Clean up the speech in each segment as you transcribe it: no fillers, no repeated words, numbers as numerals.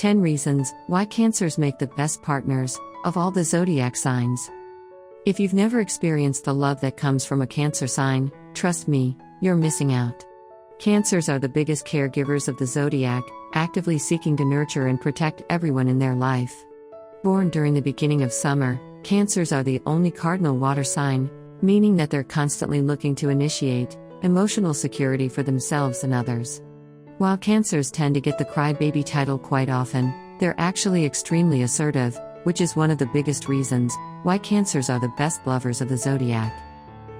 10 reasons why Cancers make the best partners of all the zodiac signs. If you've never experienced the love that comes from a Cancer sign, trust me, you're missing out. Cancers are the biggest caregivers of the zodiac, actively seeking to nurture and protect everyone in their life. Born during the beginning of summer, Cancers are the only cardinal water sign, meaning that they're constantly looking to initiate emotional security for themselves and others. While Cancers tend to get the crybaby title quite often, they're actually extremely assertive, which is one of the biggest reasons why Cancers are the best lovers of the zodiac.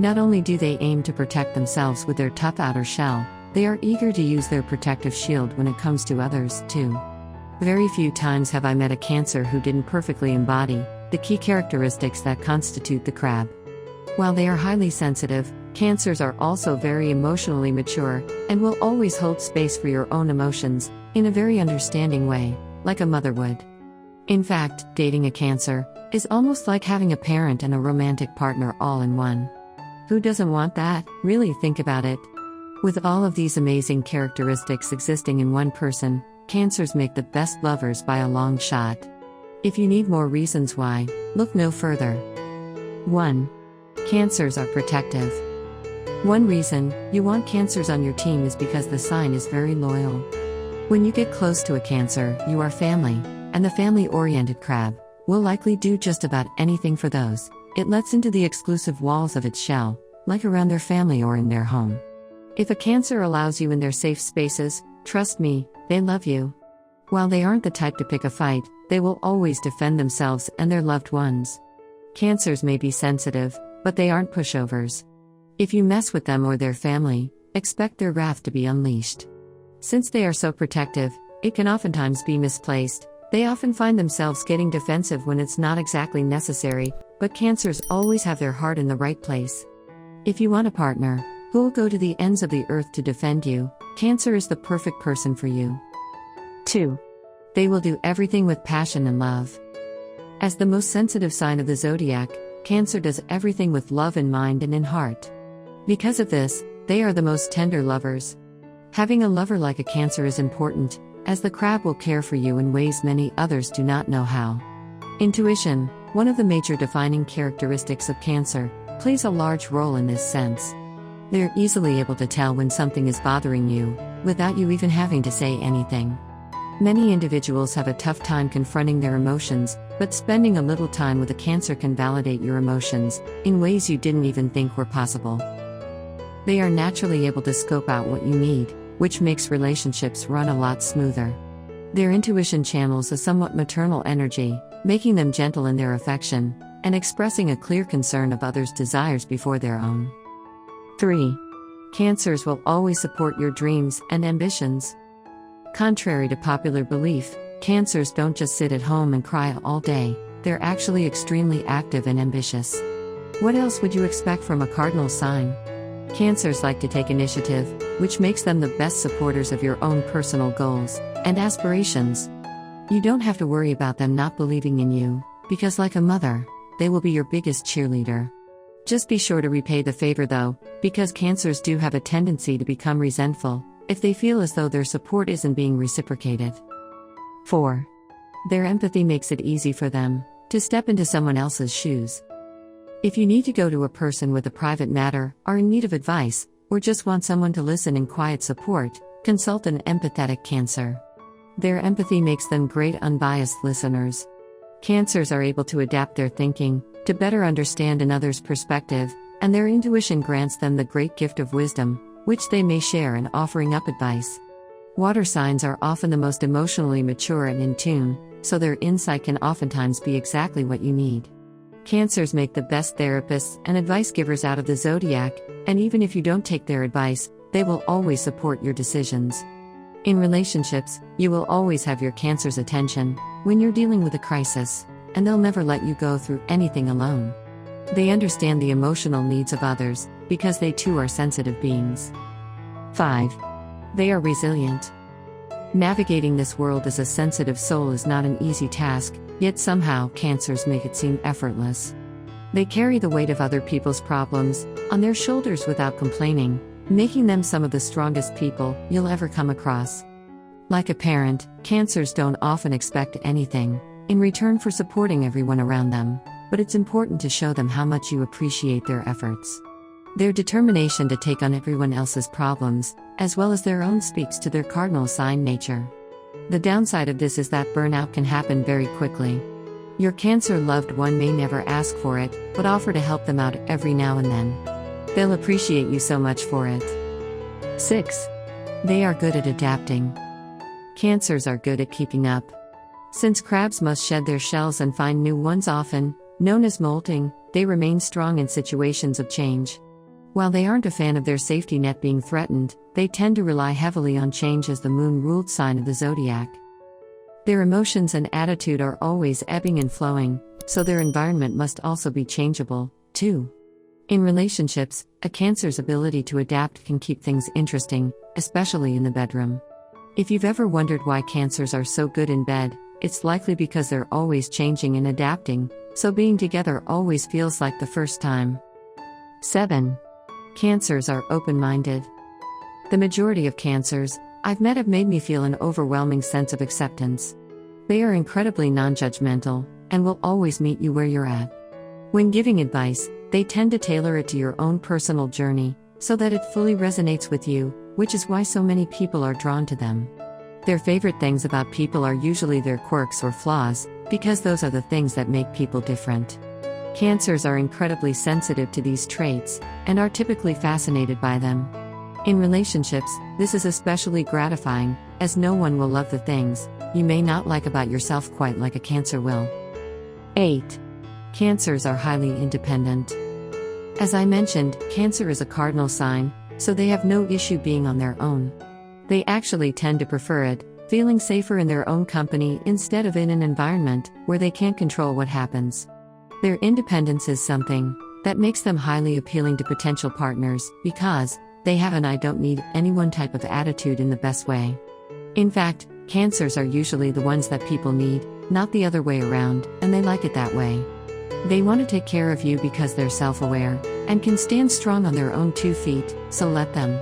Not only do they aim to protect themselves with their tough outer shell, they are eager to use their protective shield when it comes to others, too. Very few times have I met a Cancer who didn't perfectly embody the key characteristics that constitute the crab. While they are highly sensitive, Cancers are also very emotionally mature and will always hold space for your own emotions in a very understanding way, like a mother would. In fact, dating a Cancer is almost like having a parent and a romantic partner all in one. Who doesn't want that? Really think about it. With all of these amazing characteristics existing in one person, Cancers make the best lovers by a long shot. If you need more reasons why, look no further. 1. Cancers are protective. One reason you want Cancers on your team is because the sign is very loyal. When you get close to a Cancer, you are family, and the family-oriented crab will likely do just about anything for those it lets into the exclusive walls of its shell, like around their family or in their home. If a Cancer allows you in their safe spaces, trust me, they love you. While they aren't the type to pick a fight, they will always defend themselves and their loved ones. Cancers may be sensitive, but they aren't pushovers. If you mess with them or their family, expect their wrath to be unleashed. Since they are so protective, it can oftentimes be misplaced. They often find themselves getting defensive when it's not exactly necessary, but Cancers always have their heart in the right place. If you want a partner who will go to the ends of the earth to defend you, Cancer is the perfect person for you. 2. They will do everything with passion and love. As the most sensitive sign of the zodiac, Cancer does everything with love in mind and in heart. Because of this, they are the most tender lovers. Having a lover like a Cancer is important, as the crab will care for you in ways many others do not know how. Intuition, one of the major defining characteristics of Cancer, plays a large role in this sense. They're easily able to tell when something is bothering you, without you even having to say anything. Many individuals have a tough time confronting their emotions, but spending a little time with a Cancer can validate your emotions in ways you didn't even think were possible. They are naturally able to scope out what you need, which makes relationships run a lot smoother. Their intuition channels a somewhat maternal energy, making them gentle in their affection, and expressing a clear concern of others' desires before their own. 3. Cancers will always support your dreams and ambitions. Contrary to popular belief, Cancers don't just sit at home and cry all day, they're actually extremely active and ambitious. What else would you expect from a cardinal sign? Cancers like to take initiative, which makes them the best supporters of your own personal goals and aspirations. You don't have to worry about them not believing in you, because like a mother, they will be your biggest cheerleader. Just be sure to repay the favor though, because Cancers do have a tendency to become resentful if they feel as though their support isn't being reciprocated. 4. Their empathy makes it easy for them to step into someone else's shoes. If you need to go to a person with a private matter, are in need of advice, or just want someone to listen in quiet support, consult an empathetic Cancer. Their empathy makes them great unbiased listeners. Cancers are able to adapt their thinking to better understand another's perspective, and their intuition grants them the great gift of wisdom, which they may share in offering up advice. Water signs are often the most emotionally mature and in tune, so their insight can oftentimes be exactly what you need. Cancers make the best therapists and advice givers out of the zodiac, and even if you don't take their advice, they will always support your decisions. In relationships, you will always have your Cancer's attention when you're dealing with a crisis, and they'll never let you go through anything alone. They understand the emotional needs of others, because they too are sensitive beings. 5. They are resilient. Navigating this world as a sensitive soul is not an easy task, yet somehow Cancers make it seem effortless. They carry the weight of other people's problems on their shoulders without complaining, making them some of the strongest people you'll ever come across. Like a parent, Cancers don't often expect anything in return for supporting everyone around them, but it's important to show them how much you appreciate their efforts. Their determination to take on everyone else's problems, as well as their own, speaks to their cardinal sign nature. The downside of this is that burnout can happen very quickly. Your Cancer loved one may never ask for it, but offer to help them out every now and then. They'll appreciate you so much for it. 6. They are good at adapting. Cancers are good at keeping up. Since crabs must shed their shells and find new ones often, known as molting, they remain strong in situations of change. While they aren't a fan of their safety net being threatened, they tend to rely heavily on change as the moon-ruled sign of the zodiac. Their emotions and attitude are always ebbing and flowing, so their environment must also be changeable, too. In relationships, a Cancer's ability to adapt can keep things interesting, especially in the bedroom. If you've ever wondered why Cancers are so good in bed, it's likely because they're always changing and adapting, so being together always feels like the first time. 7. Cancers are open-minded. The majority of Cancers I've met have made me feel an overwhelming sense of acceptance. They are incredibly non-judgmental, and will always meet you where you're at. When giving advice, they tend to tailor it to your own personal journey, so that it fully resonates with you, which is why so many people are drawn to them. Their favorite things about people are usually their quirks or flaws, because those are the things that make people different. Cancers are incredibly sensitive to these traits, and are typically fascinated by them. In relationships, this is especially gratifying, as no one will love the things you may not like about yourself quite like a Cancer will. 8. Cancers are highly independent. As I mentioned, Cancer is a cardinal sign, so they have no issue being on their own. They actually tend to prefer it, feeling safer in their own company instead of in an environment where they can't control what happens. Their independence is something that makes them highly appealing to potential partners, because they have an "I don't need anyone" type of attitude in the best way. In fact, Cancers are usually the ones that people need, not the other way around, and they like it that way. They want to take care of you because they're self-aware, and can stand strong on their own 2 feet, so let them.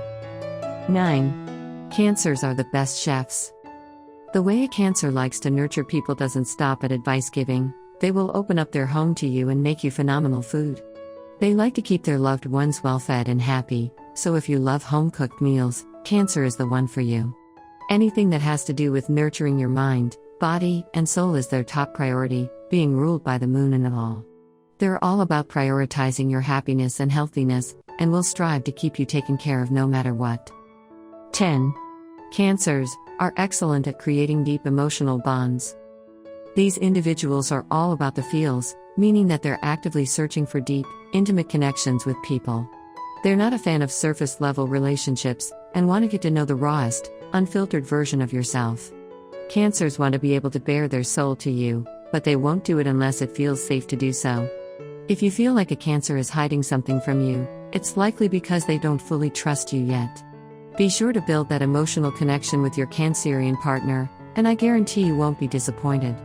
9. Cancers are the best chefs. The way a Cancer likes to nurture people doesn't stop at advice giving. They will open up their home to you and make you phenomenal food. They like to keep their loved ones well-fed and happy, so if you love home-cooked meals, Cancer is the one for you. Anything that has to do with nurturing your mind, body, and soul is their top priority, being ruled by the moon and all. They're all about prioritizing your happiness and healthiness, and will strive to keep you taken care of no matter what. 10. Cancers are excellent at creating deep emotional bonds. These individuals are all about the feels, meaning that they're actively searching for deep, intimate connections with people. They're not a fan of surface-level relationships, and want to get to know the rawest, unfiltered version of yourself. Cancers want to be able to bare their soul to you, but they won't do it unless it feels safe to do so. If you feel like a Cancer is hiding something from you, it's likely because they don't fully trust you yet. Be sure to build that emotional connection with your Cancerian partner, and I guarantee you won't be disappointed.